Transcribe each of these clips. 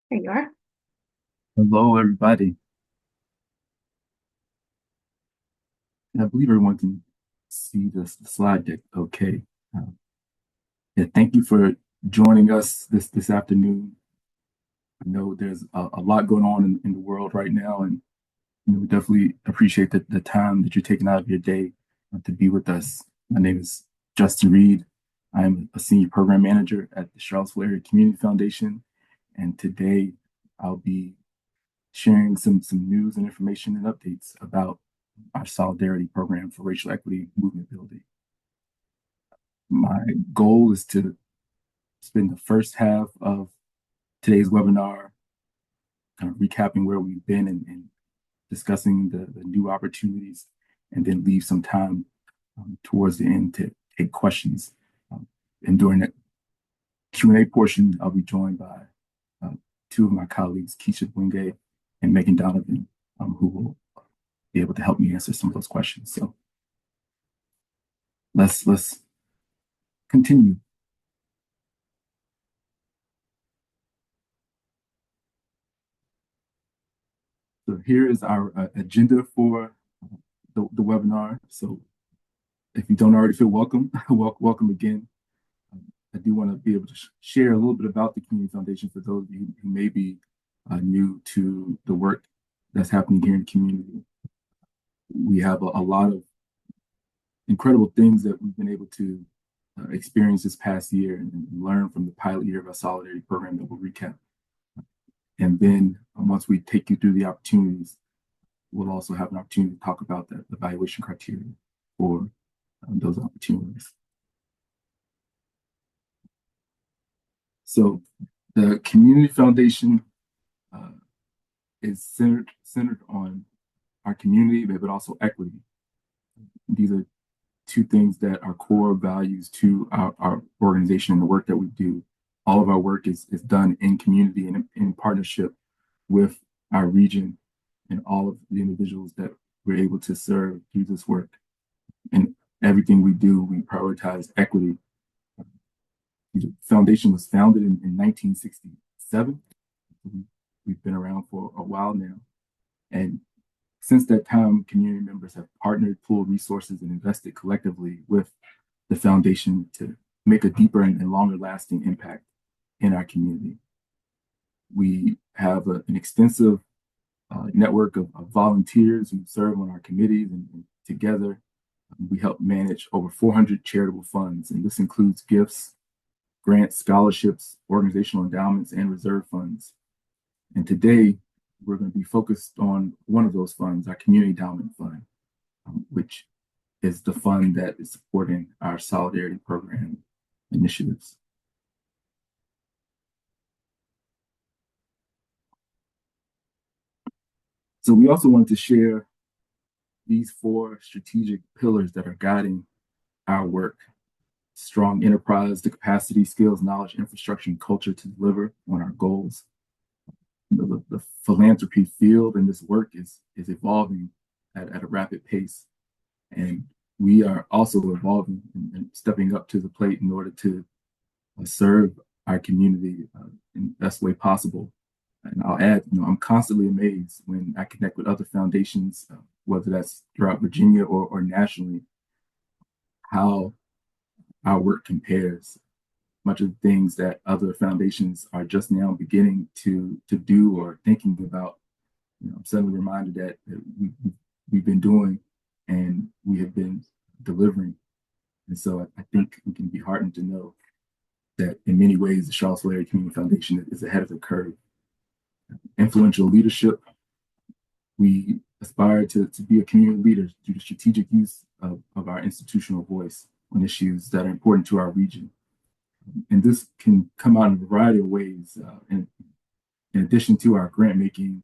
There you are. Hello, everybody. I believe everyone can see the slide deck. Okay. Uh, yeah, thank you for joining us this afternoon. I know there's a lot going on in the world right now, and we definitely appreciate the time that you're taking out of your day to be with us. My name is Justin Reed. I'm a senior program manager at the Charlottesville Area Community Foundation, and today I'll be sharing some news and information and updates about our Solidarity Program for Racial Equity Movement Building. My goal is to spend the first half of today's webinar kind of recapping where we've been and discussing the new opportunities, and then leave some time towards the end to take questions. And during the Q&A portion, I'll be joined by uh, two of my colleagues, Keisha Bwenge and Megan Donovan, who will be able to help me answer some of those questions. So let's continue. So here is our agenda for the webinar. So if you don't already feel welcome, welcome again. I do want to be able to share a little bit about the Community Foundation for those of you who may be new to the work that's happening here in the community. We have a lot of incredible things that we've been able to experience this past year and learn from the pilot year of our Solidarity Program that we'll recap. And then once we take you through the opportunities, we'll also have an opportunity to talk about the evaluation criteria for those opportunities. So the Community Foundation uh, is centered on our community, but also equity. These are two things that are core values to our organization and the work that we do. All of our work is done in community and in partnership with our region and all of the individuals that we're able to serve through this work. And everything we do, we prioritize equity. The foundation was founded in 1967. We've been around for a while now. And since that time, community members have partnered, pooled resources, and invested collectively with the foundation to make a deeper and longer lasting impact in our community. We have an extensive network of volunteers who serve on our committees, and together we help manage over 400 charitable funds, and this includes gifts, grants, scholarships, organizational endowments, and reserve funds. And today, we're going to be focused on one of those funds, our Community Endowment Fund, which is the fund that is supporting our Solidarity Program initiatives. So we also wanted to share these four strategic pillars that are guiding our work: strong enterprise, the capacity, skills, knowledge, infrastructure, and culture to deliver on our goals. The philanthropy field and this work is evolving at a rapid pace. And we are also evolving and stepping up to the plate in order to serve our community in the best way possible. And I'll add, I'm constantly amazed when I connect with other foundations, whether that's throughout Virginia or nationally, how our work compares. Much of the things that other foundations are just now beginning to do or thinking about, I'm suddenly reminded that we've been doing and we have been delivering. And so I think we can be heartened to know that in many ways, the Charlottesville Area Community Foundation is ahead of the curve. Influential leadership, we aspire to be a community leader through the strategic use of our institutional voice on issues that are important to our region. And this can come out in a variety of ways. In addition to our grant making,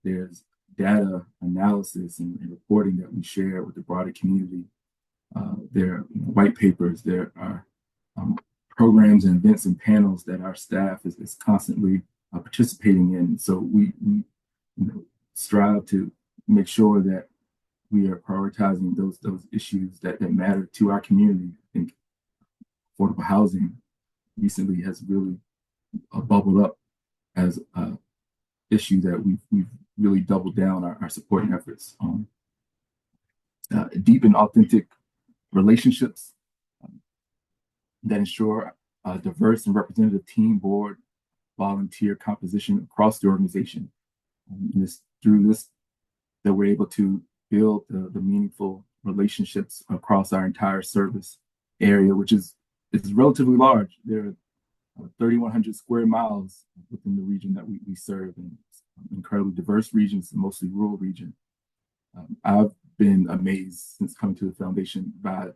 there's data analysis and reporting that we share with the broader community. There are white papers, there are programs and events and panels that our staff is constantly participating in. So we strive to make sure that we are prioritizing those issues that matter to our community. I think affordable housing recently has really bubbled up as an issue that we've really doubled down our supporting efforts on. Deep and authentic relationships that ensure a diverse and representative team, board, volunteer composition across the organization. And it's through this that we're able to build the meaningful relationships across our entire service area, which is relatively large. There are 3,100 square miles within the region that we serve, and it's an incredibly diverse region. It's a mostly rural region. I've been amazed since coming to the foundation by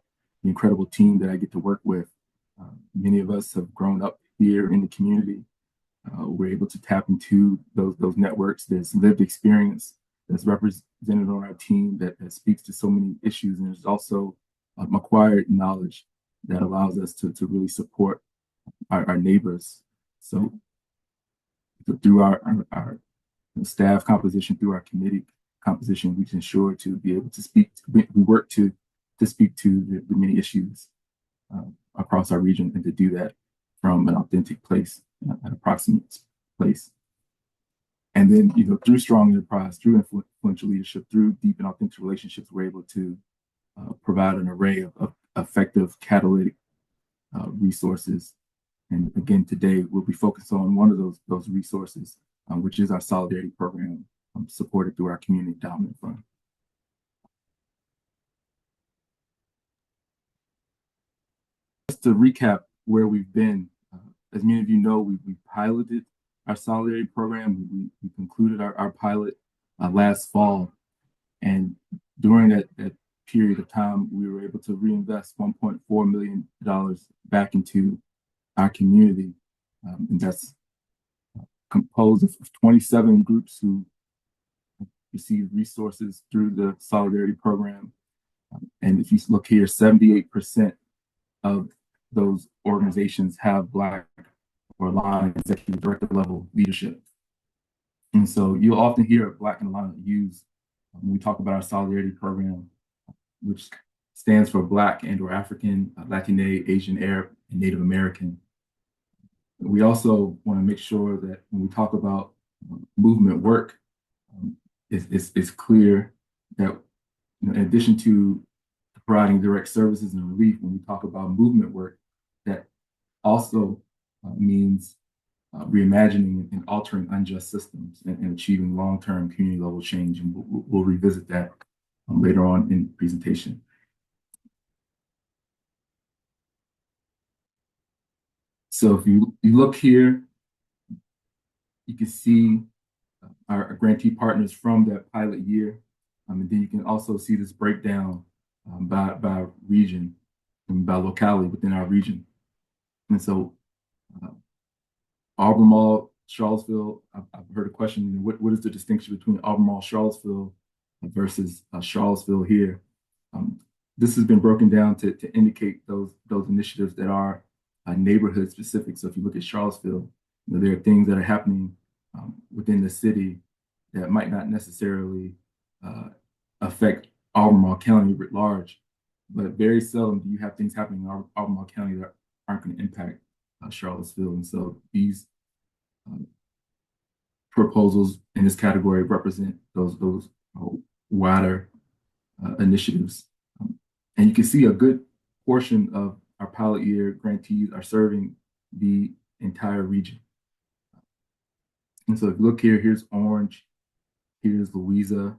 the incredible team that I get to work with. Many of us have grown up here in the community. We're able to tap into those networks. There's lived experience that's represented on our team that speaks to so many issues, and there's also acquired knowledge that allows us to really support our neighbors. So through our staff composition, through our committee composition, we can ensure to be able to speak. We work to speak to the many issues across our region, and to do that from an authentic place, an approximate place. And then, through strong enterprise, through influential leadership, through deep and authentic relationships, we're able to provide an array of effective catalytic resources. And again, today we'll be focused on one of those resources, which is our Solidarity Program, supported through our Community Endowment Fund. Just to recap where we've been, as many of you know, we piloted our Solidarity Program. We concluded our pilot last fall. And during that period of time, we were able to reinvest $1.4 million back into our community. And that's composed of 27 groups who received resources through the Solidarity Program. And if you look here, 78% of those organizations have Black or line executive director level leadership. And so you'll often hear Black and Alignment used when we talk about our Solidarity Program, which stands for Black and or African, Latine, Asian, Arab, and Native American. We also want to make sure that when we talk about movement work, it's clear that in addition to providing direct services and relief, when we talk about movement work, that also means reimagining and altering unjust systems and achieving long-term community level change. And we'll revisit that later on in the presentation. So if you look here, you can see our grantee partners from that pilot year. And then you can also see this breakdown by region and by locality within our region. And so Albemarle, Charlottesville, I've heard a question, what is the distinction between Albemarle, Charlottesville versus Charlottesville here? This has been broken down to indicate those initiatives that are neighborhood specific. So if you look at Charlottesville, there are things that are happening within the city that might not necessarily affect Albemarle County writ large, but very seldom do you have things happening in Albemarle County that aren't going to impact Charlottesville. And so these proposals in this category represent those wider initiatives. And you can see a good portion of our pilot year grantees are serving the entire region. And so if you look here, here's Orange, here's Louisa.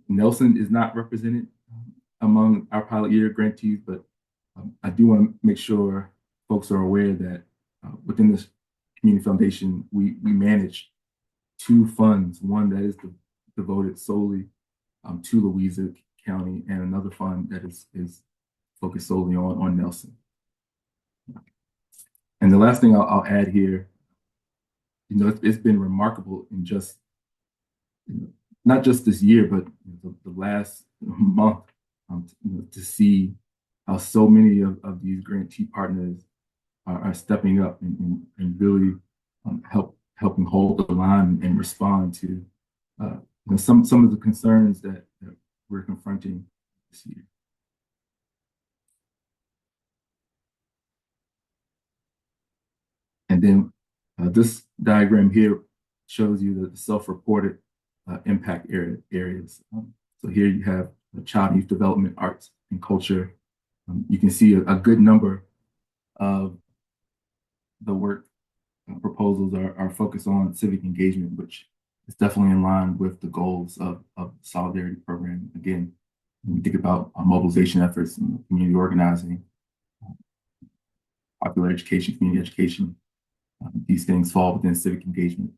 Nelson is not represented among our pilot year grantees, but I do want to make sure folks are aware that within this community foundation, we manage two funds, one that is devoted solely to Louisa County, and another fund that is focused solely on Nelson. And the last thing I'll add here, it's been remarkable in just, not just this year, but the last month, to see how so many of these grantee partners are stepping up and really helping hold the line and respond to some of the concerns that we're confronting this year. And then This diagram here shows you the self-reported impact areas. So here you have the child and youth development, arts, and culture. You can see a good number of the work proposals are focused on civic engagement, which is definitely in line with the goals of the Solidarity Program. Again, when you think about mobilization efforts and community organizing, popular education, community education, these things fall within civic engagement.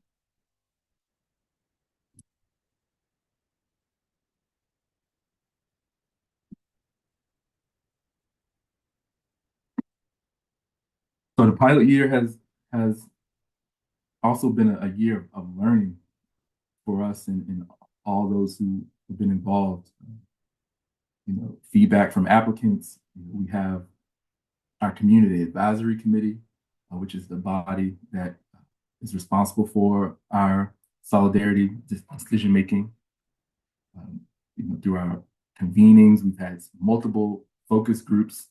So the pilot year has also been a year of learning for us and all those who have been involved. Feedback from applicants. We have our community advisory committee, which is the body that is responsible for our solidarity decision making. Through our convenings, we've had multiple focus groups.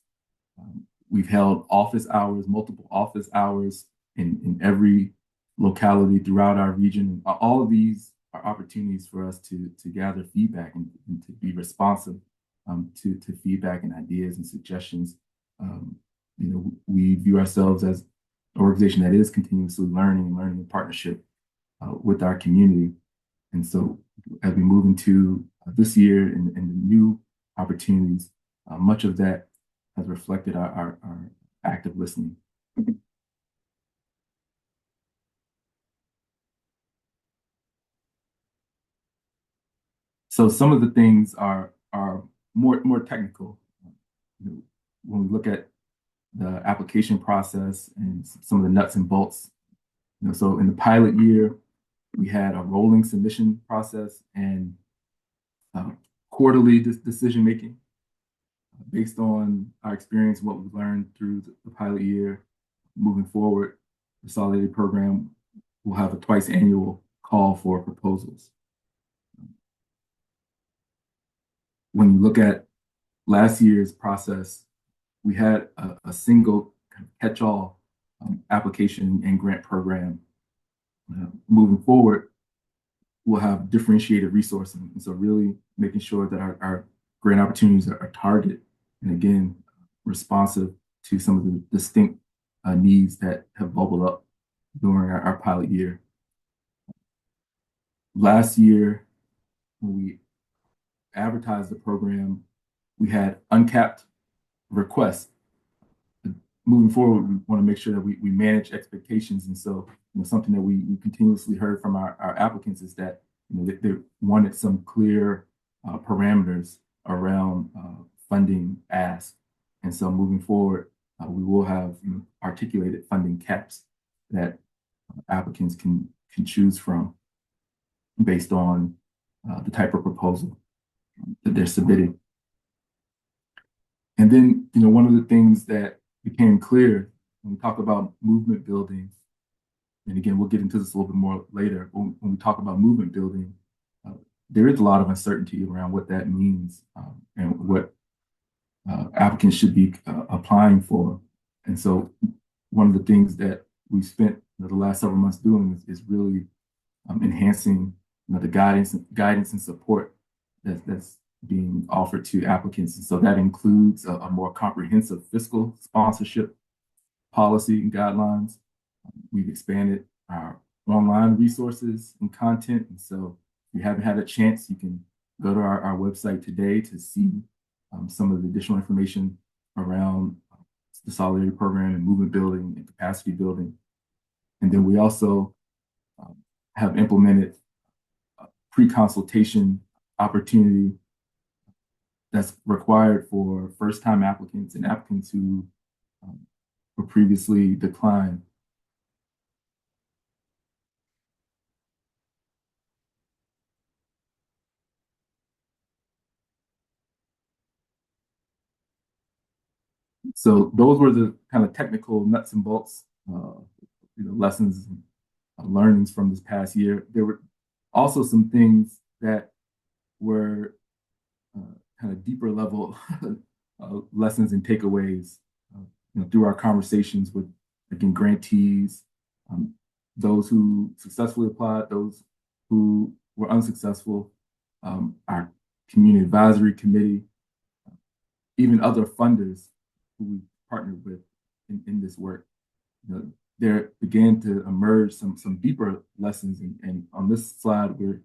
We've held office hours, multiple office hours in every locality throughout our region. All of these are opportunities for us to gather feedback and to be responsive to feedback and ideas and suggestions. We view ourselves as an organization that is continuously learning in partnership with our community. And so as we move into this year and the new opportunities, much of that has reflected our active listening. So some of the things are more technical. When we look at the application process and some of the nuts and bolts. So in the pilot year, we had a rolling submission process and quarterly decision making based on our experience, what we've learned through the pilot year. Moving forward, the Solidarity Program will have a twice annual call for proposals. When you look at last year's process, we had a single catch-all application and grant program. Moving forward, we'll have differentiated resourcing. And so really making sure that our grant opportunities are targeted and again, responsive to some of the distinct needs that have bubbled up during our pilot year. Last year, when we advertised the program, we had uncapped requests. Moving forward, we want to make sure that we manage expectations. And so, something that we continuously heard from our applicants is that they wanted some clear parameters around funding ask. And so, moving forward, we will have articulated funding caps that applicants can choose from based on the type of proposal that they're submitting. And then, one of the things that became clear when we talk about movement building, and again, we'll get into this a little bit more later, when we talk about movement building, there is a lot of uncertainty around what that means and what applicants should be applying for. And so one of the things that we spent the last several months doing is really enhancing the guidance and support that's being offered to applicants. And so that includes a more comprehensive fiscal sponsorship policy and guidelines. We've expanded our online resources and content. And so if you haven't had a chance, you can go to our website today to see some of the additional information around the Solidarity Program and movement building and capacity building. And then we also have implemented a pre-consultation opportunity that's required for first-time applicants and applicants who were previously declined. So those were the kind of technical nuts and bolts, lessons and learnings from this past year. There were also some things that were kind of deeper level lessons and takeaways through our conversations with, again, grantees, those who successfully applied, those who were unsuccessful, our community advisory committee, even other funders who we partnered with in this work. You know, there began to emerge some deeper lessons, and on this slide, we're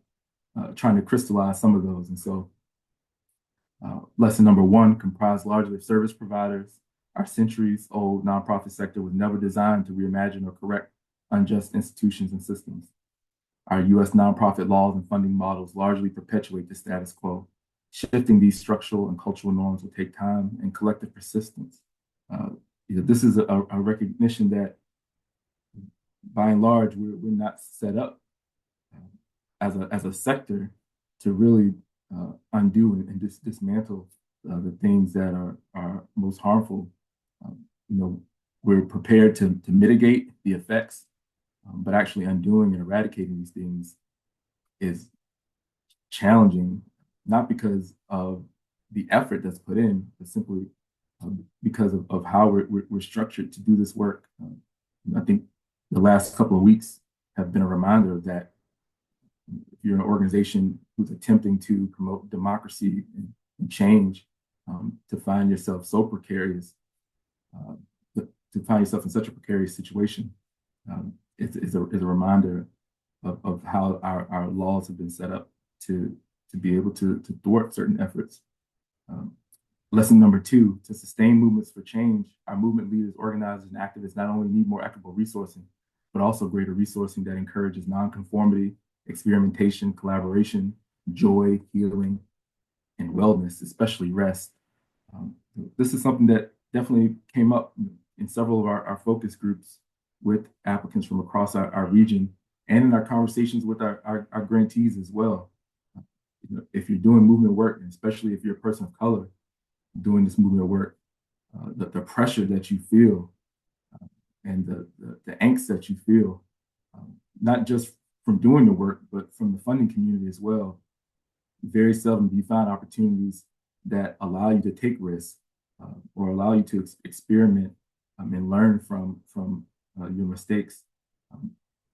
trying to crystallize some of those. And so lesson number one comprised largely of service providers. Our centuries-old nonprofit sector was never designed to reimagine or correct unjust institutions and systems. Our U.S. nonprofit laws and funding models largely perpetuate the status quo. Shifting these structural and cultural norms will take time and collective persistence. This is a recognition that, by and large, we're not set up as a sector to really undo and dismantle the things that are most harmful. We're prepared to mitigate the effects, but actually undoing and eradicating these things is challenging, not because of the effort that's put in, but simply because of how we're structured to do this work. I think the last couple of weeks have been a reminder of that. If you're an organization who's attempting to promote democracy and change, to find yourself so precarious, to find yourself in such a precarious situation, is a reminder of how our laws have been set up to be able to thwart certain efforts. Lesson number two, to sustain movements for change, our movement leaders, organizers, and activists not only need more equitable resourcing, but also greater resourcing that encourages nonconformity, experimentation, collaboration, joy, healing, and wellness, especially rest. This is something that definitely came up in several of our focus groups with applicants from across our region, and in our conversations with our grantees as well. If you're doing movement work, and especially if you're a person of color doing this movement work, the pressure that you feel and the angst that you feel, not just from doing the work, but from the funding community as well. Very seldom do you find opportunities that allow you to take risks or allow you to experiment and learn from your mistakes.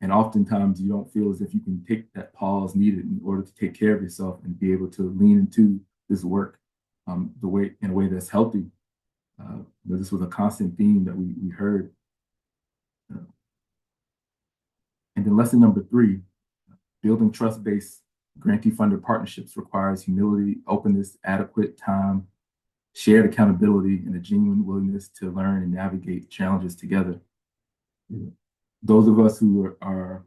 And oftentimes you don't feel as if you can take that pause needed in order to take care of yourself and be able to lean into this work in a way that's healthy. This was a constant theme that we heard. And then lesson number three, building trust-based grantee-funded partnerships requires humility, openness, adequate time, shared accountability, and a genuine willingness to learn and navigate challenges together. Those of us who are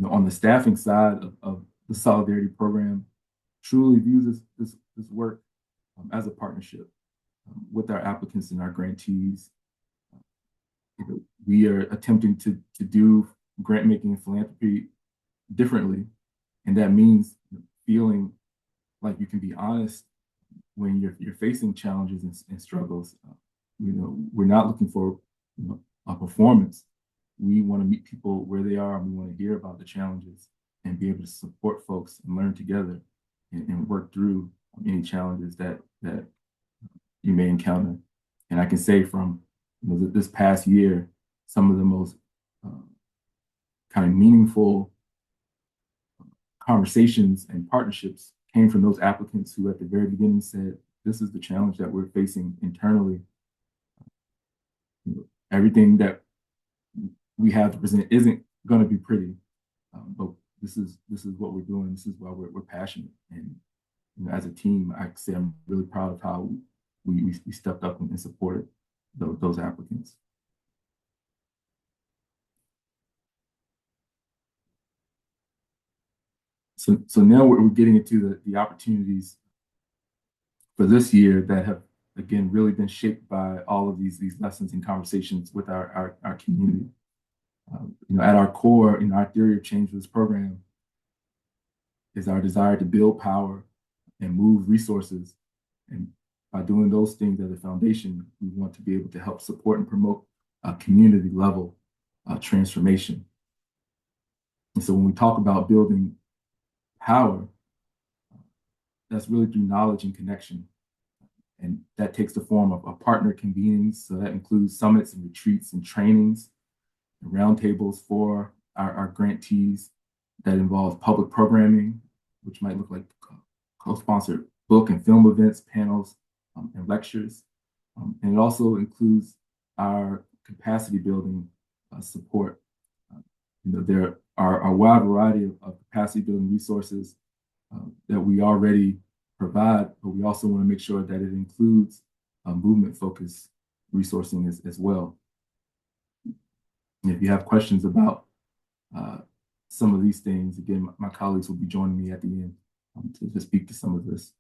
on the staffing side of the Solidarity Program truly view this work as a partnership with our applicants and our grantees. We are attempting to do grant making and philanthropy differently, and that means feeling like you can be honest when you're facing challenges and struggles. We're not looking for a performance. We want to meet people where they are, and we want to hear about the challenges and be able to support folks and learn together and work through any challenges that you may encounter. And I can say from this past year, some of the most kind of meaningful conversations and partnerships came from those applicants who at the very beginning said, this is the challenge that we're facing internally. Everything that we have to present isn't going to be pretty, but this is what we're doing. This is why we're passionate. And as a team, I say I'm really proud of how we stepped up and supported those applicants. So now we're getting into the opportunities for this year that have, again, really been shaped by all of these lessons and conversations with our community. At our core, our theory of change for this program is our desire to build power and move resources. And by doing those things as a foundation, we want to be able to help support and promote a community level transformation. And so when we talk about building power, that's really through knowledge and connection. And that takes the form of partner convenings. So that includes summits and retreats and trainings and roundtables for our grantees that involve public programming, which might look like co-sponsored book and film events, panels, and lectures. And it also includes our capacity building support. There are a wide variety of capacity building resources that we already provide, but we also want to make sure that it includes movement focused resourcing as well. And if you have questions about some of these things, again, my colleagues will be joining me at the end to speak to some of this.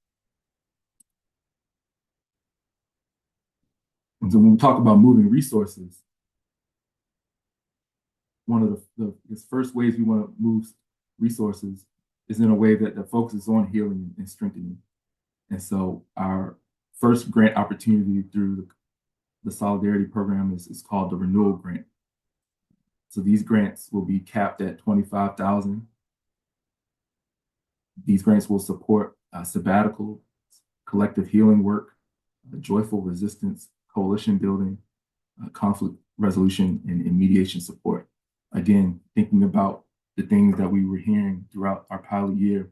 And so when we talk about moving resources, one of the first ways we want to move resources is in a way that focuses on healing and strengthening. And so our first grant opportunity through the Solidarity Program is called the Renewal Grant. So these grants will be capped at $25,000. These grants will support sabbatical, collective healing work, joyful resistance, coalition building, conflict resolution, and mediation support. Again, thinking about the things that we were hearing throughout our pilot year,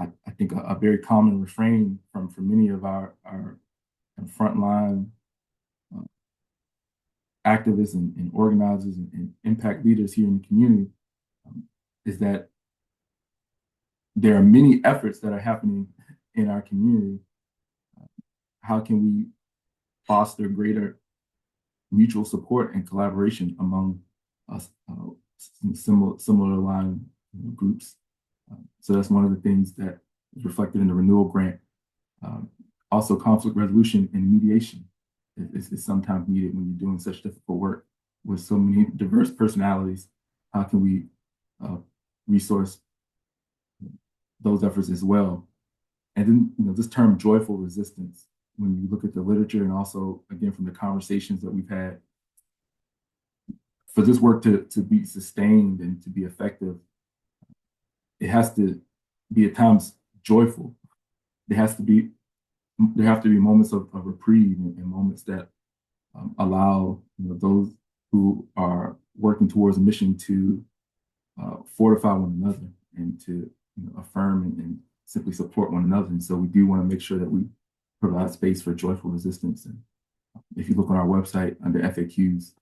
I think a very common refrain from many of our frontline activists and organizers and impact leaders here in the community is that there are many efforts that are happening in our community. How can we foster greater mutual support and collaboration among us, similar line groups? So that's one of the things that is reflected in the Renewal Grant. Also, conflict resolution and mediation is sometimes needed when you're doing such difficult work with so many diverse personalities. How can we resource those efforts as well? And then, this term joyful resistance, when you look at the literature and also, again, from the conversations that we've had, for this work to be sustained and to be effective, it has to be at times joyful. There have to be moments of reprieve and moments that allow those who are working towards a mission to fortify one another and to affirm and simply support one another. And so we do want to make sure that we provide space for joyful resistance. And if you look on our website under FAQs,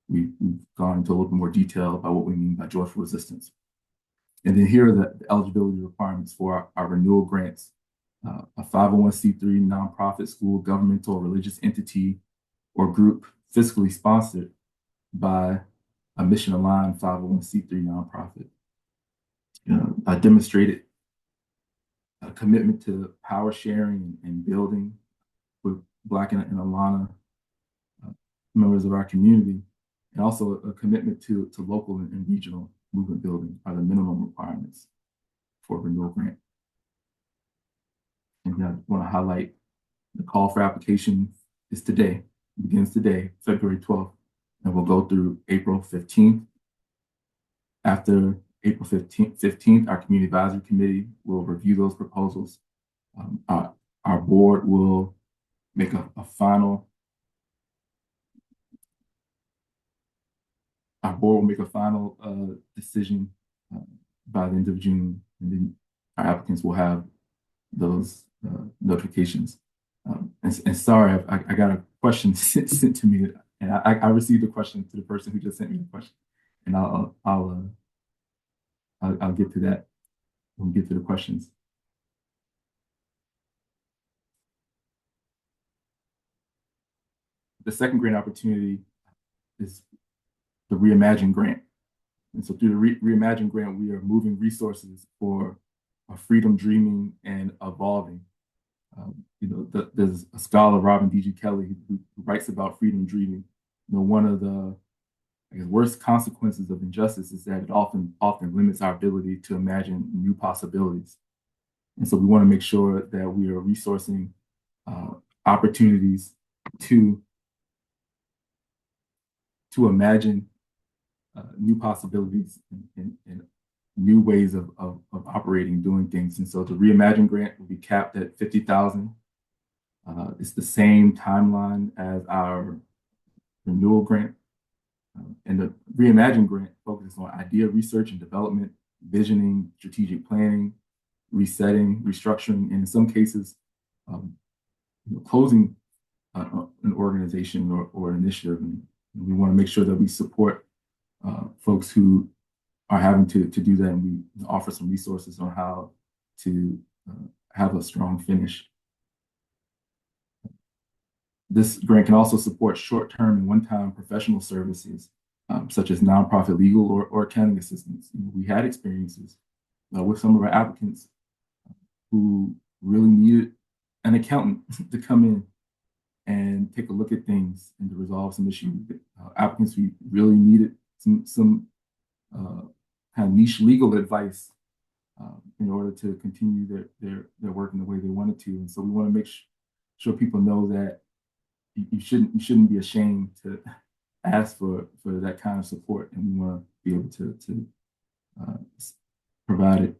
we've gone into a little bit more detail about what we mean by joyful resistance. And then here are the eligibility requirements for our renewal grants. A 501c3 nonprofit, school, governmental, religious entity, or group fiscally sponsored by a mission-aligned 501c3 nonprofit. I demonstrated a commitment to power sharing and building with Black and Alana members of our community, and also a commitment to local and regional movement building are the minimum requirements for a renewal grant. And I want to highlight the call for application is today, begins today, February 12th, and will go through April 15th. After April 15th, our Community Advisory Committee will review those proposals. Our board will make a final decision by the end of June, and then our applicants will have those notifications. And sorry, I got a question sent to me, and I received a question to the person who just sent me the question, and I'll get to that when we get to the questions. The second grant opportunity is the Reimagine Grant. And so through the Reimagine Grant, we are moving resources for freedom dreaming and evolving. There's a scholar, Robin D.G. Kelley, who writes about freedom dreaming. One of the worst consequences of injustice is that it often limits our ability to imagine new possibilities. And so we want to make sure that we are resourcing opportunities to imagine new possibilities and new ways of operating, doing things. And so the Reimagine Grant will be capped at $50,000. It's the same timeline as our renewal grant. And the Reimagine grant focuses on idea research and development, visioning, strategic planning, resetting, restructuring, and in some cases, um, closing an organization or initiative. And we want to make sure that we support folks who are having to do that, and we offer some resources on how to have a strong finish. This grant can also support short-term and one-time professional services, such as nonprofit legal or accounting assistance. We had experiences with some of our applicants who really needed an accountant to come in and take a look at things and to resolve some issues. Applicants who really needed some kind of niche legal advice in order to continue their work in the way they wanted to. And so we want to make sure people know that you shouldn't be ashamed to ask for that kind of support, and we want to be able to provide it.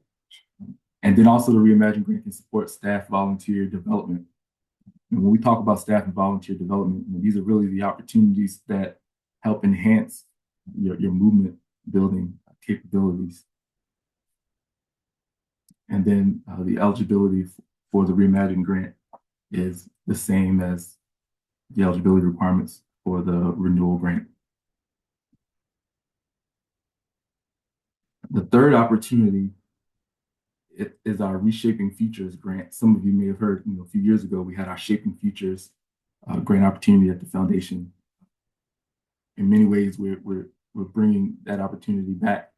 And then also the Reimagine grant can support staff volunteer development. And when we talk about staff and volunteer development, these are really the opportunities that help enhance your movement building capabilities. And then the eligibility for the Reimagine grant is the same as the eligibility requirements for the renewal grant. The third opportunity is our Reshaping Futures grant. Some of you may have heard, a few years ago, we had our Shaping Futures grant opportunity at the foundation. In many ways, we're bringing that opportunity back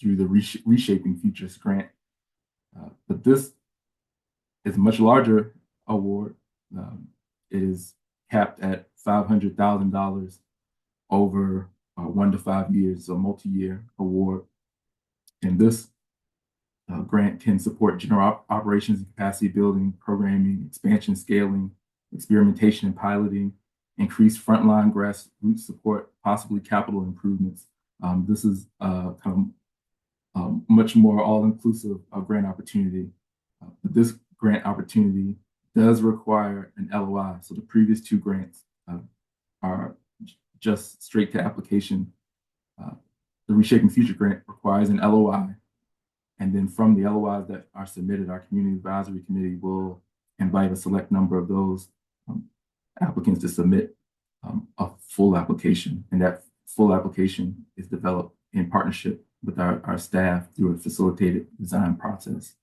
through the Reshaping Futures grant. But this is a much larger award. It is capped at $500,000 over 1 to 5 years, a multi-year award. And this grant can support general operations and capacity building, programming, expansion, scaling, experimentation and piloting, increased frontline grassroots support, possibly capital improvements. This is kind of much more all-inclusive grant opportunity. But this grant opportunity does require an LOI. So the previous two grants are just straight to application. The Reshaping Future grant requires an LOI. And then from the LOIs that are submitted, our Community Advisory Committee will invite a select number of those applicants to submit a full application. And that full application is developed in partnership with our staff through a facilitated design process.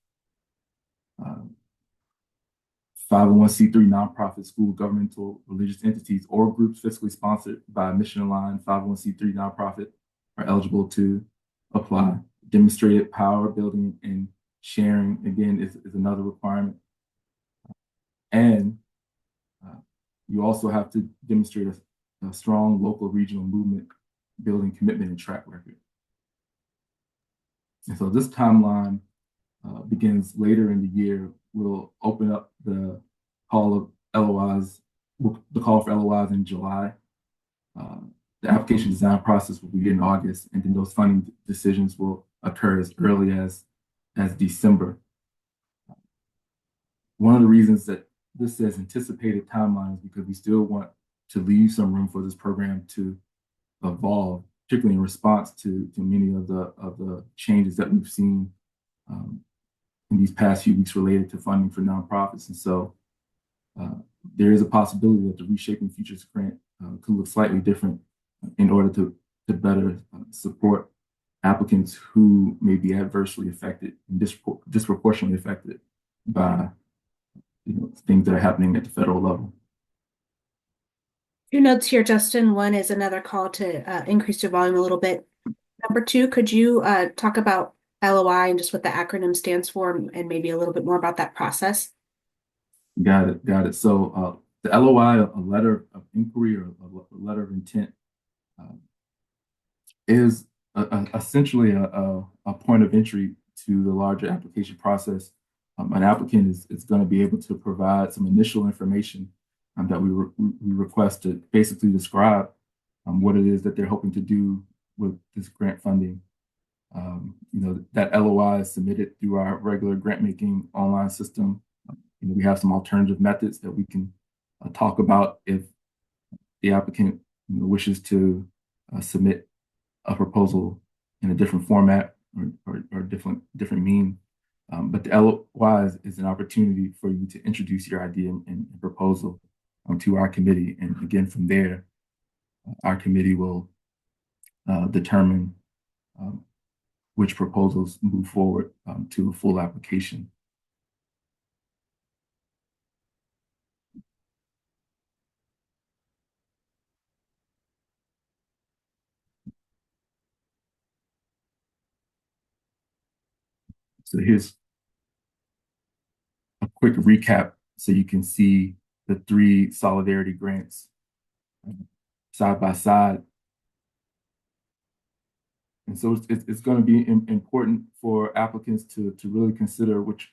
501c3 nonprofit, school, governmental, religious entities, or groups fiscally sponsored by a mission-aligned 501c3 nonprofit are eligible to apply. Demonstrated power building and sharing, again, is another requirement. And you also have to demonstrate a strong local regional movement building commitment and track record. And so this timeline begins later in the year. We'll open up the call of LOIs, the call for LOIs in July. The application design process will begin in August, and then those funding decisions will occur as early as December. One of the reasons that this says anticipated timelines because we still want to leave some room for this program to evolve, particularly in response to many of the changes that we've seen in these past few weeks related to funding for nonprofits. And so there is a possibility that the Reshaping Futures grant could look slightly different in order to better support applicants who may be adversely affected and disproportionately affected by things that are happening at the federal level. Two notes here, Justin. One is another call to increase your volume a little bit. Number two, could you talk about LOI and just what the acronym stands for and maybe a little bit more about that process? Got it. So the LOI, a letter of inquiry or a letter of intent, is essentially a point of entry to the larger application process. An applicant is going to be able to provide some initial information that we request to basically describe what it is that they're hoping to do with this grant funding. That LOI is submitted through our regular grant making online system. We have some alternative methods that we can talk about if the applicant wishes to submit a proposal in a different format or different mean. But the LOI is an opportunity for you to introduce your idea and proposal to our committee. And again, from there, our committee will determine which proposals move forward to a full application. So here's a quick recap so you can see the three solidarity grants side by side. And so it's going to be important for applicants to really consider which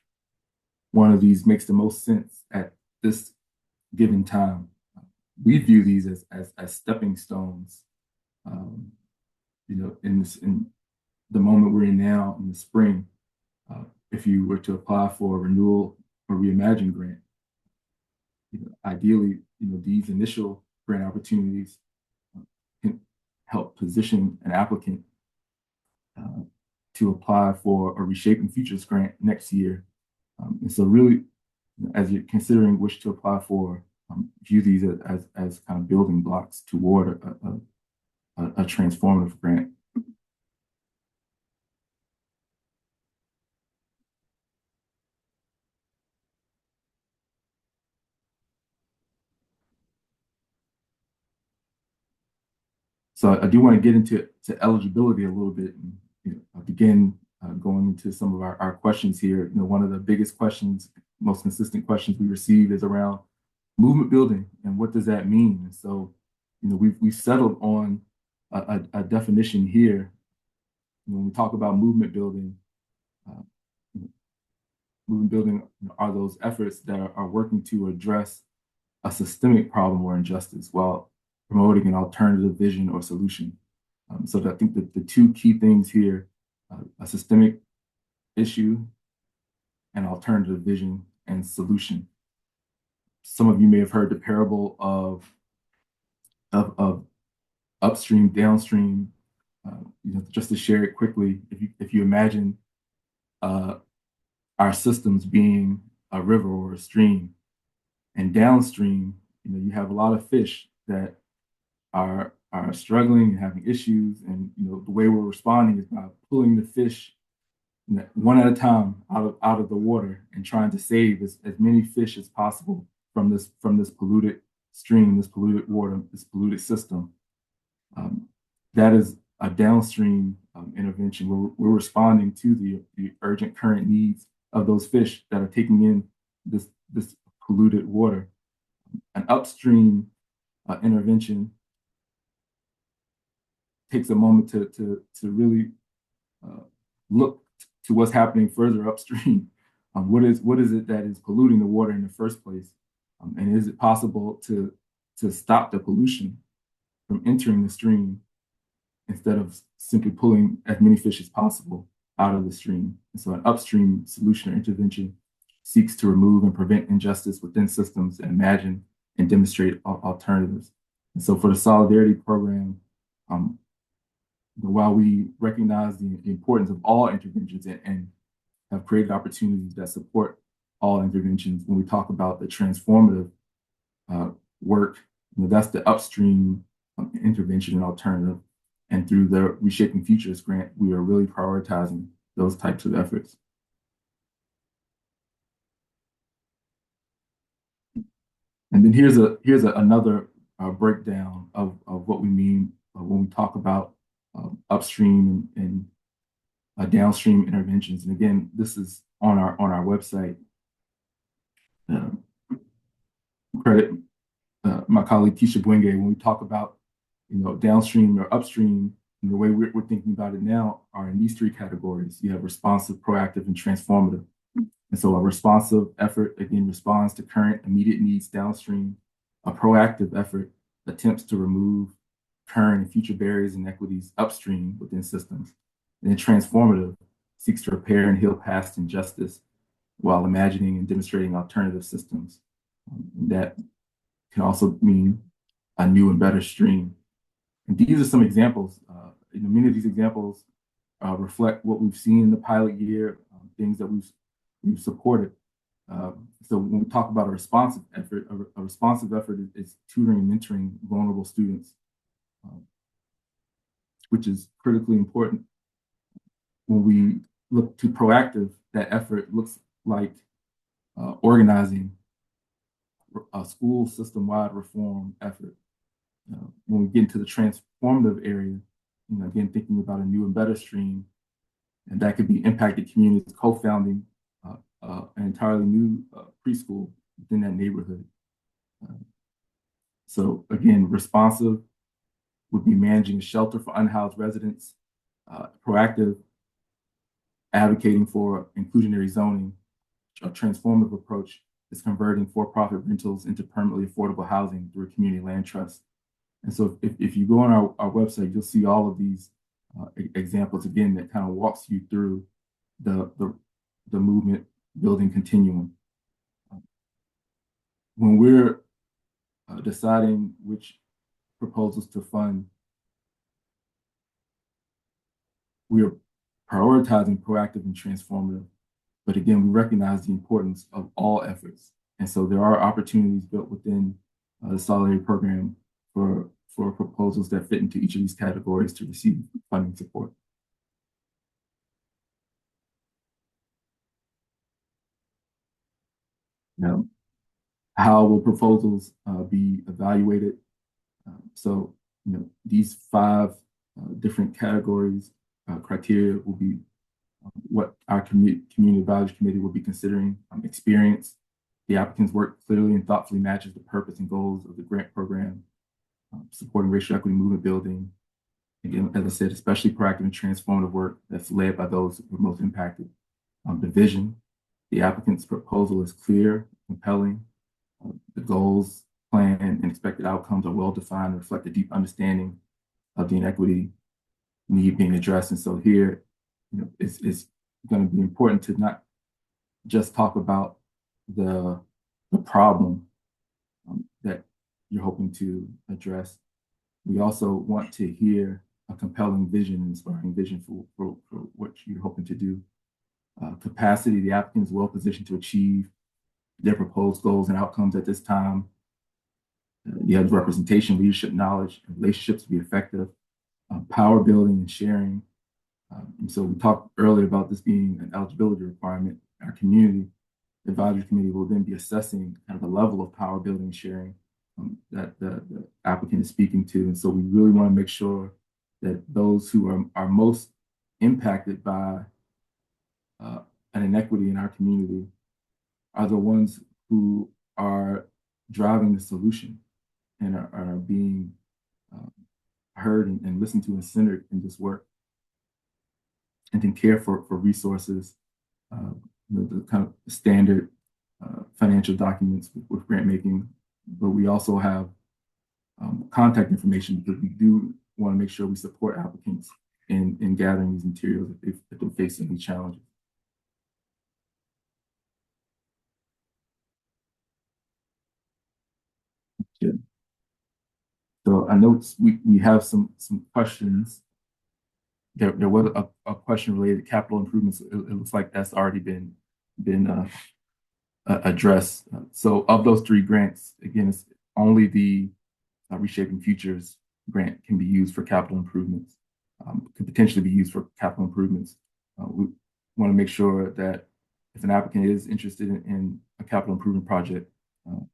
one of these makes the most sense at this given time. We view these as stepping stones. In the moment we're in now in the spring, if you were to apply for a renewal or reimagine grant, ideally, these initial grant opportunities can help position an applicant to apply for a Reshaping Futures grant next year. And so really, as you're considering which to apply for, view these as kind of building blocks toward a transformative grant. So I do want to get into eligibility a little bit and I'll begin going into some of our questions here. One of the biggest questions, most consistent questions we receive is around movement building and what does that mean? And so, we've settled on a definition here. When we talk about movement building are those efforts that are working to address a systemic problem or injustice while promoting an alternative vision or solution. So I think that the two key things here, a systemic issue and alternative vision and solution. Some of you may have heard the parable of upstream, downstream. Just to share it quickly, if you imagine our systems being a river or a stream, and downstream, you have a lot of fish that are struggling and having issues, and the way we're responding is by pulling the fish one at a time out of the water and trying to save as many fish as possible from this polluted stream, this polluted water, this polluted system. That is a downstream intervention where we're responding to the urgent current needs of those fish that are taking in this polluted water. An upstream intervention takes a moment to really look to what's happening further upstream. What is it that is polluting the water in the first place? And is it possible to stop the pollution from entering the stream instead of simply pulling as many fish as possible out of the stream? And so an upstream solution or intervention seeks to remove and prevent injustice within systems and imagine and demonstrate alternatives. And so for the Solidarity Program, while we recognize the importance of all interventions and have created opportunities that support all interventions, when we talk about the transformative work, that's the upstream intervention and alternative. And through the Reshaping Futures grant, we are really prioritizing those types of efforts. And then here's another breakdown of what we mean when we talk about upstream and downstream interventions. And again, this is on our website. Credit my colleague Tisha Bwenge when we talk about downstream or upstream. The way we're thinking about it now are in these three categories. You have responsive, proactive, and transformative. And so a responsive effort, again, responds to current immediate needs downstream. A proactive effort attempts to remove current and future barriers and inequities upstream within systems. And then transformative seeks to repair and heal past injustice while imagining and demonstrating alternative systems. That can also mean a new and better stream. And these are some examples. Many of these examples reflect what we've seen in the pilot year, things that we've supported. So when we talk about a responsive effort, a responsive effort is tutoring and mentoring vulnerable students, which is critically important. When we look to proactive, that effort looks like organizing a school system-wide reform effort. When we get into the transformative area, again, thinking about a new and better stream, and that could be impacted communities co-founding an entirely new preschool within that neighborhood. So again, responsive would be managing a shelter for unhoused residents, proactive, advocating for inclusionary zoning. A transformative approach is converting for-profit rentals into permanently affordable housing through a community land trust. And so if you go on our website, you'll see all of these examples again that kind of walks you through the movement building continuum. When we're deciding which proposals to fund, we are prioritizing proactive and transformative. But again, we recognize the importance of all efforts. And so there are opportunities built within the Solidarity Program for proposals that fit into each of these categories to receive funding support. Now, how will proposals be evaluated? So, these 5 different categories, criteria will be what our Community Advisory Committee will be considering. Experience. The applicant's work clearly and thoughtfully matches the purpose and goals of the grant program, supporting racial equity movement building. Again, as I said, especially proactive and transformative work that's led by those who are most impacted. The vision. The applicant's proposal is clear, compelling. The goals, plan, and expected outcomes are well defined and reflect a deep understanding of the inequity need being addressed. And so here, it's going to be important to not just talk about the problem that you're hoping to address. We also want to hear a compelling vision, inspiring vision for what you're hoping to do. Capacity, the applicant is well positioned to achieve their proposed goals and outcomes at this time. You have representation, leadership, knowledge, and relationships to be effective. Power building and sharing. And so we talked earlier about this being an eligibility requirement. Our Community Advisory Committee will then be assessing kind of the level of power building and sharing that the applicant is speaking to. And so we really want to make sure that those who are most impacted by an inequity in our community are the ones who are driving the solution and are being heard and listened to and centered in this work. And then care for resources, the kind of standard financial documents with grant making, but we also have contact information because we do want to make sure we support applicants in gathering these materials if they're facing any challenges. Good. So I know we have some questions. There was a question related to capital improvements. It looks like that's already been addressed. So of those 3 grants, again, it's only the Reshaping Futures grant can be used for capital improvements, could potentially be used for capital improvements. We want to make sure that if an applicant is interested in a capital improvement project,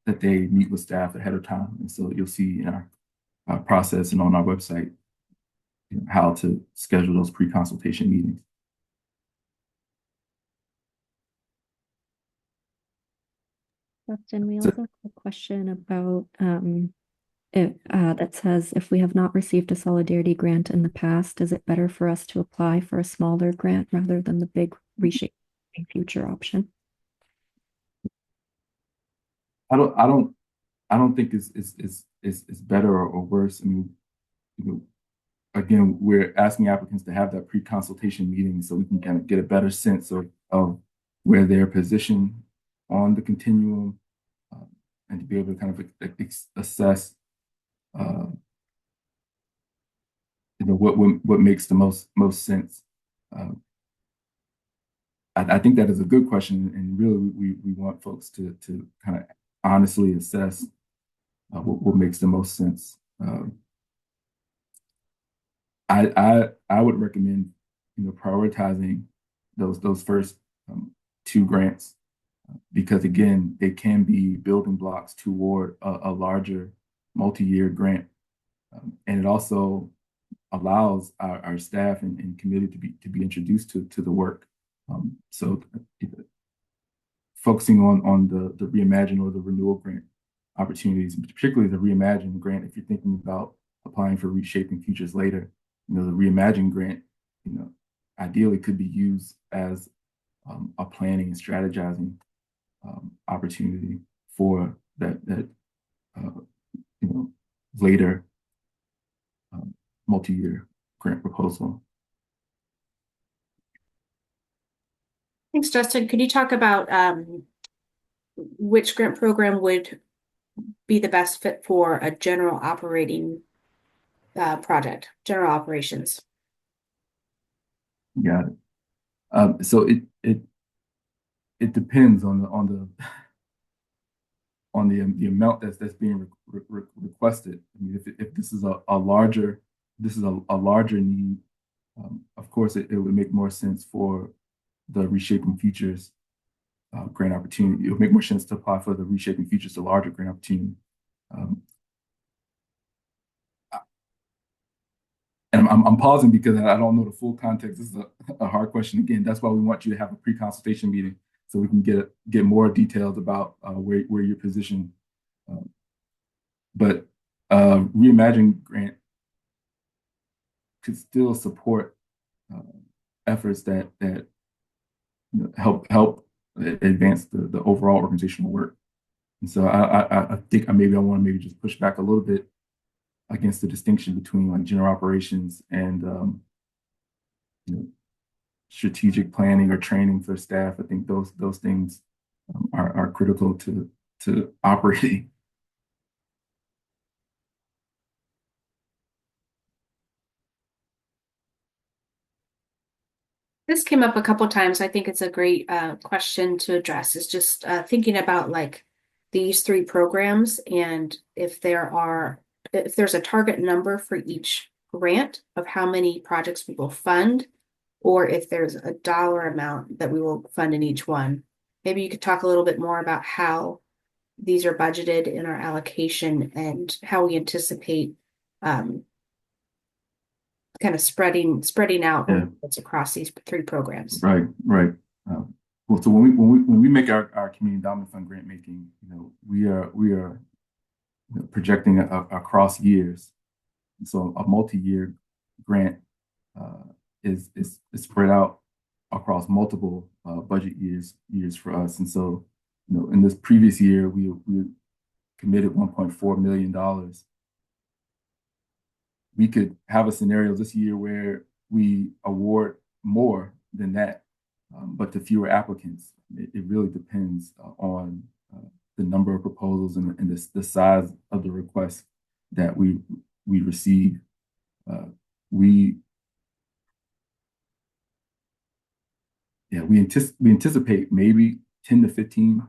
that they meet with staff ahead of time. And so you'll see in our process and on our website how to schedule those pre-consultation meetings. Justin, we also have a question about that says, if we have not received a Solidarity grant in the past, is it better for us to apply for a smaller grant rather than the big Reshaping Future option? I don't think it's better or worse. I mean, again, we're asking applicants to have that pre-consultation meeting so we can kind of get a better sense of where they're positioned on the continuum, and to be able to kind of assess what makes the most sense. I think that is a good question, and really we want folks to kind of honestly assess what makes the most sense. I would recommend prioritizing those first two grants because again they can be building blocks toward a larger multi-year grant, and it also allows our staff and committee to be introduced to the work. So focusing on the Reimagine or the renewal grant opportunities, particularly the Reimagine grant, if you're thinking about applying for Reshaping Futures later, the Reimagine grant, ideally could be used as a planning and strategizing opportunity for that later multi-year grant proposal. Thanks, Justin. Could you talk about which grant program would be the best fit for a general operating project, general operations? Got it. So it depends on the amount that's being requested. I mean, if this is a larger need, of course it would make more sense for the Reshaping Futures grant opportunity. It would make more sense to apply for the Reshaping Futures, the larger grant opportunity. And I'm pausing because I don't know the full context. This is a hard question. Again, that's why we want you to have a pre-consultation meeting so we can get more details about where you're positioned. But Reimagine grant could still support efforts that help advance the overall organizational work. And so I think I want to just push back a little bit against the distinction between like general operations and strategic planning or training for staff. I think those things are critical to operating. This came up a couple of times. I think it's a great question to address. Is just thinking about like these three programs and if there's a target number for each grant of how many projects we will fund, or if there's a dollar amount that we will fund in each one. Maybe you could talk a little bit more about how these are budgeted in our allocation and how we anticipate kind of spreading out what's across these three programs. Right. Well, so when we make our community endowment fund grant making, we are projecting across years. And so a multi-year grant is spread out across multiple budget years for us. And so, in this previous year, we committed $1.4 million. We could have a scenario this year where we award more than that, but to fewer applicants. It really depends on the number of proposals and the size of the request that we receive. We anticipate maybe 10 to 15,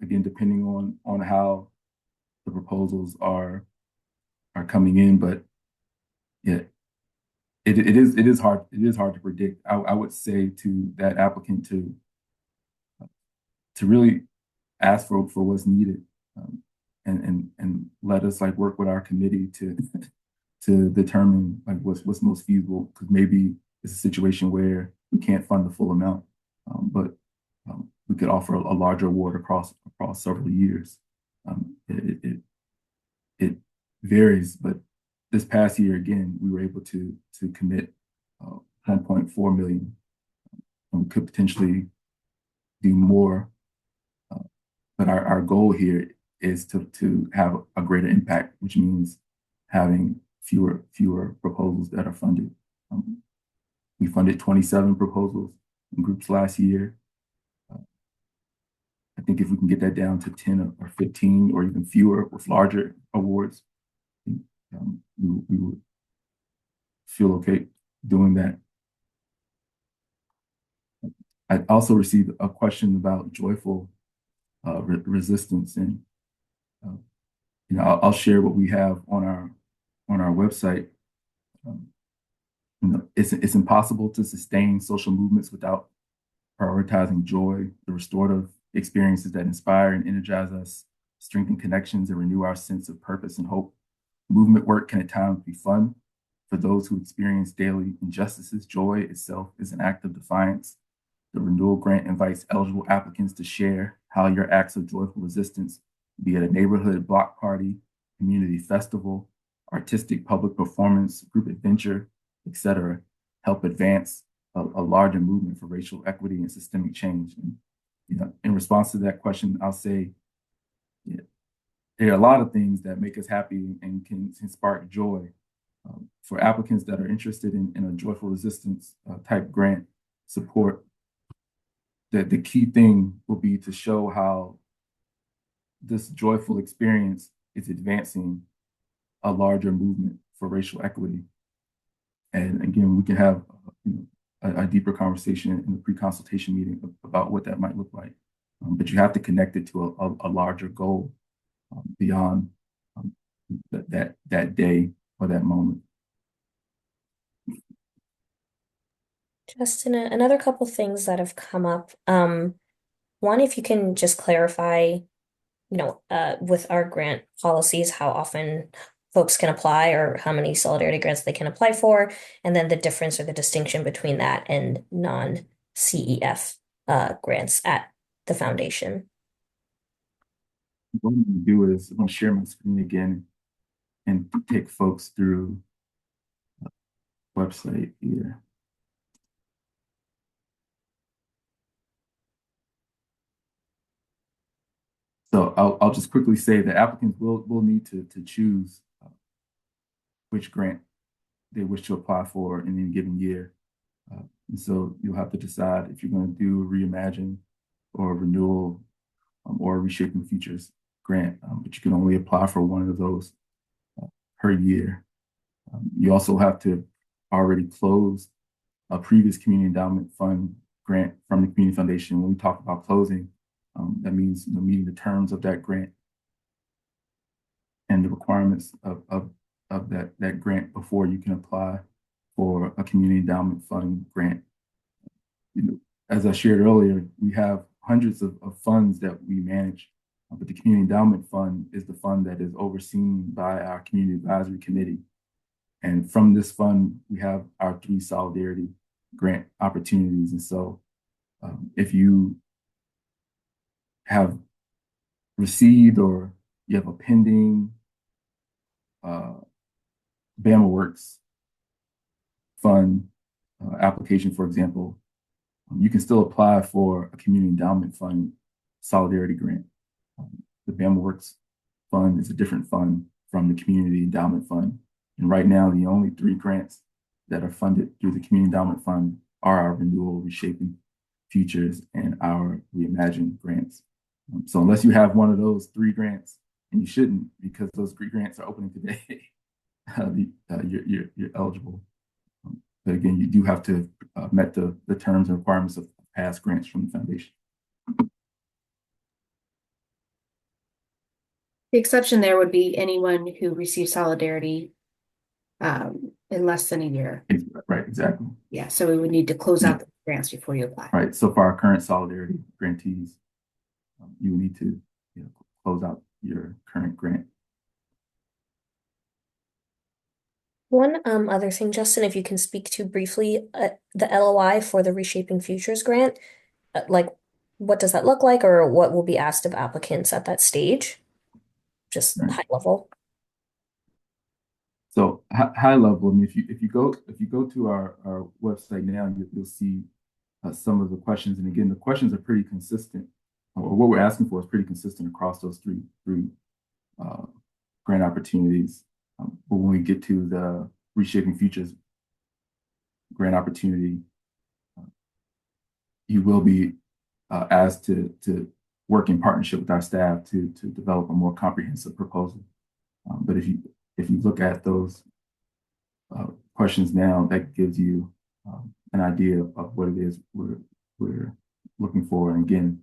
again, depending on how the proposals are coming in, but yeah, it is hard to predict. I would say to that applicant to really ask for what's needed, and let us like work with our committee to determine like what's most feasible, because maybe it's a situation where we can't fund the full amount, but we could offer a larger award across several years. It varies, but this past year, again, we were able to commit 1.4 million. And we could potentially do more, but our goal here is to have a greater impact, which means having fewer proposals that are funded. We funded 27 proposals in groups last year. I think if we can get that down to 10 or 15 or even fewer with larger awards, we would feel okay doing that. I also received a question about joyful resistance, and I'll share what we have on our website. It's impossible to sustain social movements without prioritizing joy, the restorative experiences that inspire and energize us, strengthen connections, and renew our sense of purpose and hope. Movement work can at times be fun. For those who experience daily injustices, joy itself is an act of defiance. The renewal grant invites eligible applicants to share how your acts of joyful resistance, be it a neighborhood block party, community festival, artistic public performance, group adventure, etc., help advance a larger movement for racial equity and systemic change. And, in response to that question, I'll say there are a lot of things that make us happy and can spark joy. For applicants that are interested in a joyful resistance type grant support, the key thing will be to show how this joyful experience is advancing a larger movement for racial equity. And again, we can have a deeper conversation in the pre-consultation meeting about what that might look like. But you have to connect it to a larger goal beyond that day or that moment. Justin, another couple things that have come up. One, if you can just clarify, with our grant policies, how often folks can apply or how many solidarity grants they can apply for, and then the difference or the distinction between that and non-CEF grants at the foundation. What I'm going to do is I'm going to share my screen again and take folks through the website here. So I'll just quickly say that applicants will need to choose which grant they wish to apply for in any given year. And so you'll have to decide if you're going to do a Reimagine or a renewal or a Reshaping Futures grant, but you can only apply for one of those per year. You also have to already close a previous Community Endowment Fund grant from the Community Foundation. When we talk about closing, that means meeting the terms of that grant and the requirements of that grant before you can apply for a Community Endowment Fund grant. As I shared earlier, we have hundreds of funds that we manage, but the Community Endowment Fund is the fund that is overseen by our Community Advisory Committee. And from this fund, we have our 3 solidarity grant opportunities. And so if you have received or you have a pending Bama Works fund application, for example, you can still apply for a Community Endowment Fund solidarity grant. The Bama Works fund is a different fund from the Community Endowment Fund. And right now, the only 3 grants that are funded through the Community Endowment Fund are our Renewal, Reshaping Futures, and our Reimagine grants. So unless you have one of those 3 grants, and you shouldn't, because those 3 grants are opening today, you're eligible. But again, you do have to met the terms and requirements of past grants from the foundation. The exception there would be anyone who receives solidarity in less than a year. Right, exactly. Yeah, so we would need to close out the grants before you apply. Right, so for our current solidarity grantees, you will need to close out your current grant. One other thing, Justin, if you can speak to briefly, the LOI for the Reshaping Futures grant, what does that look like, or what will be asked of applicants at that stage? Just high level. So high level, I mean, if you go to our website now, you'll see some of the questions, and again, the questions are pretty consistent, or what we're asking for is pretty consistent across those three grant opportunities. But when we get to the Reshaping Futures grant opportunity, you will be asked to work in partnership with our staff to develop a more comprehensive proposal. But if you look at those questions now, that gives you an idea of what it is we're looking for. And again,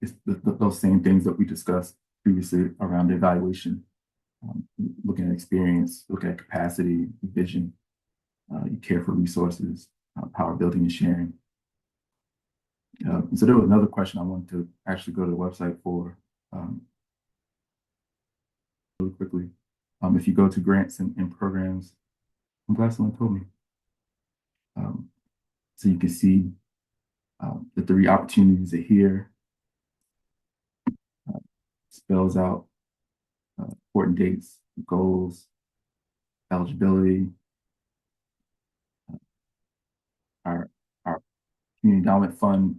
it's those same things that we discussed previously around the evaluation, looking at experience, looking at capacity, vision, you care for resources, power building and sharing. So there was another question I wanted to actually go to the website for really quickly. If you go to grants and programs, I'm glad someone told me. So you can see the 3 opportunities are here. Spells out important dates, goals, eligibility, our community endowment fund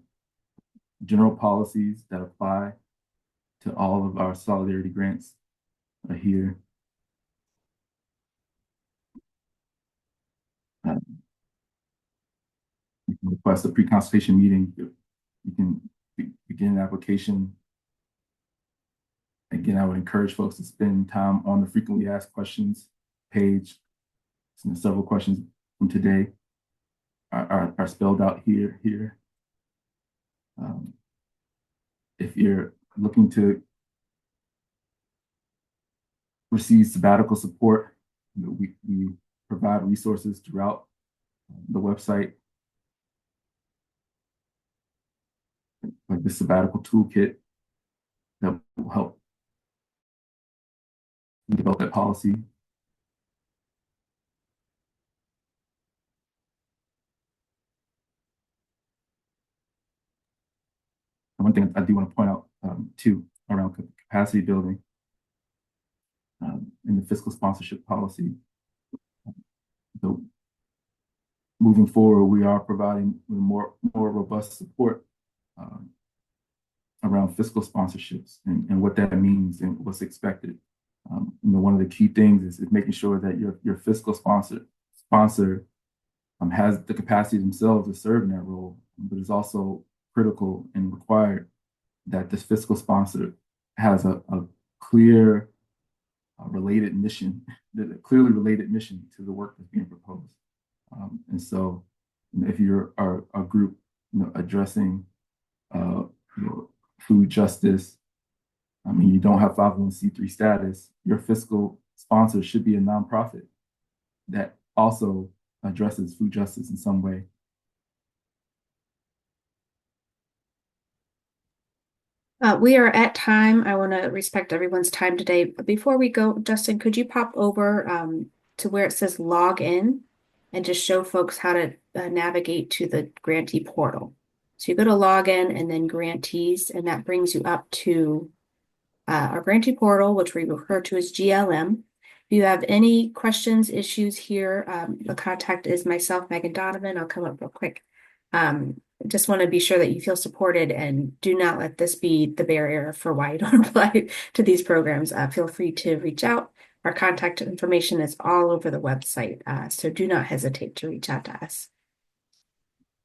general policies that apply to all of our solidarity grants are here. You can request a pre-consultation meeting. You can begin an application. Again, I would encourage folks to spend time on the frequently asked questions page. Several questions from today are spelled out here. If you're looking to receive sabbatical support, we provide resources throughout the website, like the sabbatical toolkit that will help develop that policy. And one thing I do want to point out too around capacity building in the fiscal sponsorship policy. So moving forward, we are providing more robust support around fiscal sponsorships and what that means and what's expected. One of the key things is making sure that your fiscal sponsor has the capacity themselves to serve in that role, but it's also critical and required that this fiscal sponsor has a clear related mission, a clearly related mission to the work that's being proposed. And so if you're a group addressing food justice, you don't have 501c3 status, your fiscal sponsor should be a nonprofit that also addresses food justice in some way. We are at time. I want to respect everyone's time today. Before we go, Justin, could you pop over to where it says log in and just show folks how to navigate to the grantee portal? So you go to login and then grantees, and that brings you up to our grantee portal, which we refer to as GLM. If you have any questions, issues here, the contact is myself, Megan Donovan. I'll come up real quick. Just want to be sure that you feel supported and do not let this be the barrier for why you don't apply to these programs. Feel free to reach out. Our contact information is all over the website, so do not hesitate to reach out to us.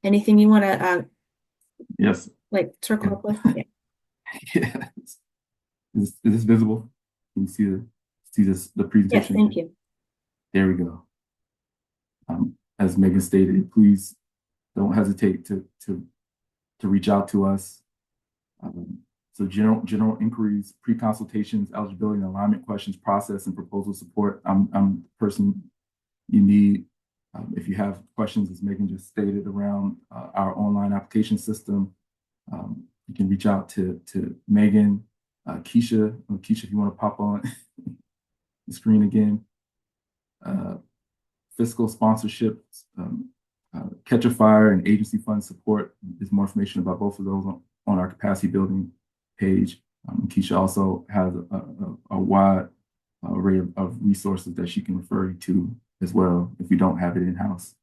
Anything you want to Yes. like circle up with? Yeah. Yeah. Is this visible? Can you see the presentation? Yes, thank you. There we go. As Megan stated, please don't hesitate to reach out to us. So general inquiries, pre-consultations, eligibility and alignment questions, process and proposal support. I'm the person you need. If you have questions, as Megan just stated, around our online application system, you can reach out to Megan, Keisha. Keisha, if you want to pop on the screen again. Fiscal sponsorships, Catch a Fire and agency fund support. There's more information about both of those on our capacity building page. Keisha also has a wide array of resources that she can refer you to as well if you don't have it in-house.